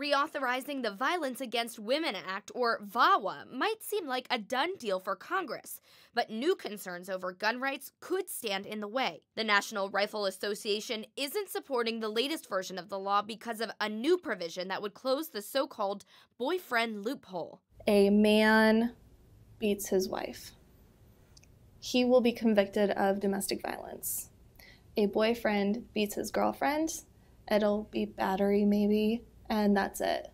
Reauthorizing the Violence Against Women Act, or VAWA, might seem like a done deal for Congress, but new concerns over gun rights could stand in the way. The National Rifle Association isn't supporting the latest version of the law because of a new provision that would close the so-called boyfriend loophole. A man beats his wife. He will be convicted of domestic violence. A boyfriend beats his girlfriend. It'll be battery maybe. And that's it.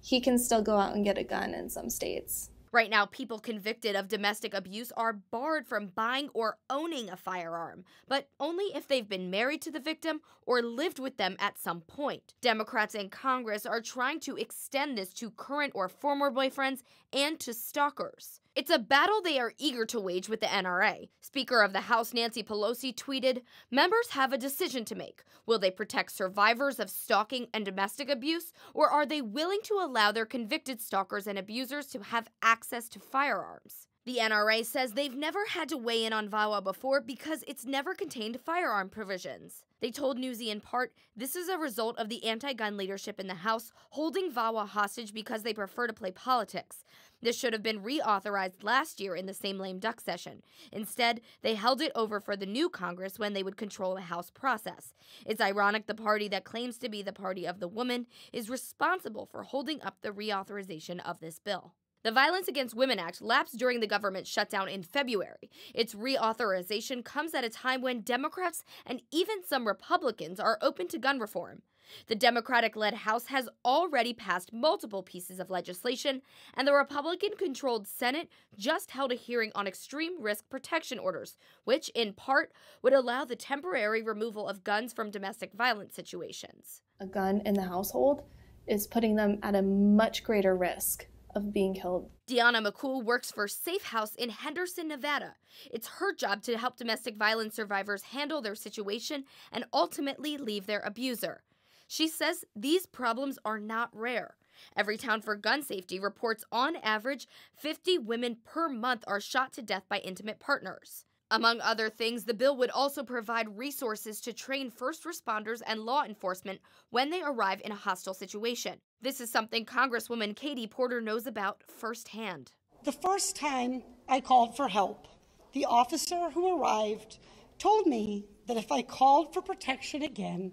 He can still go out and get a gun in some states. Right now, people convicted of domestic abuse are barred from buying or owning a firearm, but only if they've been married to the victim or lived with them at some point. Democrats in Congress are trying to extend this to current or former boyfriends and to stalkers. It's a battle they are eager to wage with the NRA. Speaker of the House Nancy Pelosi tweeted, "Members have a decision to make. Will they protect survivors of stalking and domestic abuse, or are they willing to allow their convicted stalkers and abusers to have access to firearms?" The NRA says they've never had to weigh in on VAWA before because it's never contained firearm provisions. They told Newsy in part, this is a result of the anti-gun leadership in the House holding VAWA hostage because they prefer to play politics. This should have been reauthorized last year in the same lame duck session. Instead, they held it over for the new Congress when they would control the House process. It's ironic the party that claims to be the party of the woman is responsible for holding up the reauthorization of this bill. The Violence Against Women Act lapsed during the government shutdown in February. Its reauthorization comes at a time when Democrats and even some Republicans are open to gun reform. The Democratic-led House has already passed multiple pieces of legislation, and the Republican-controlled Senate just held a hearing on extreme risk protection orders, which, in part, would allow the temporary removal of guns from domestic violence situations. A gun in the household is putting them at a much greater risk of being killed. Deanna McCool works for Safe House in Henderson, Nevada. It's her job to help domestic violence survivors handle their situation and ultimately leave their abuser. She says these problems are not rare. Everytown for Gun Safety reports on average 50 women per month are shot to death by intimate partners. Among other things, the bill would also provide resources to train first responders and law enforcement when they arrive in a hostile situation. This is something Congresswoman Katie Porter knows about firsthand. The first time I called for help, the officer who arrived told me that if I called for protection again,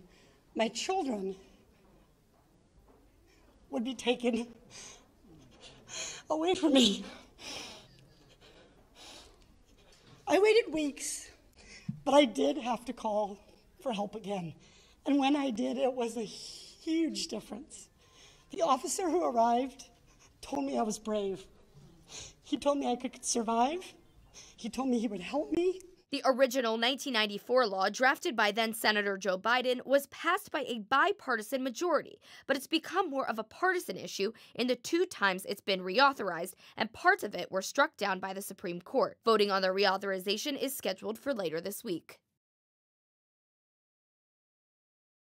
my children would be taken away from me. I waited weeks, but I did have to call for help again. And when I did, it was a huge difference. The officer who arrived told me I was brave. He told me I could survive. He told me he would help me. The original 1994 law, drafted by then-Senator Joe Biden, was passed by a bipartisan majority, but it's become more of a partisan issue in the 2 times it's been reauthorized, and parts of it were struck down by the Supreme Court. Voting on the reauthorization is scheduled for later this week.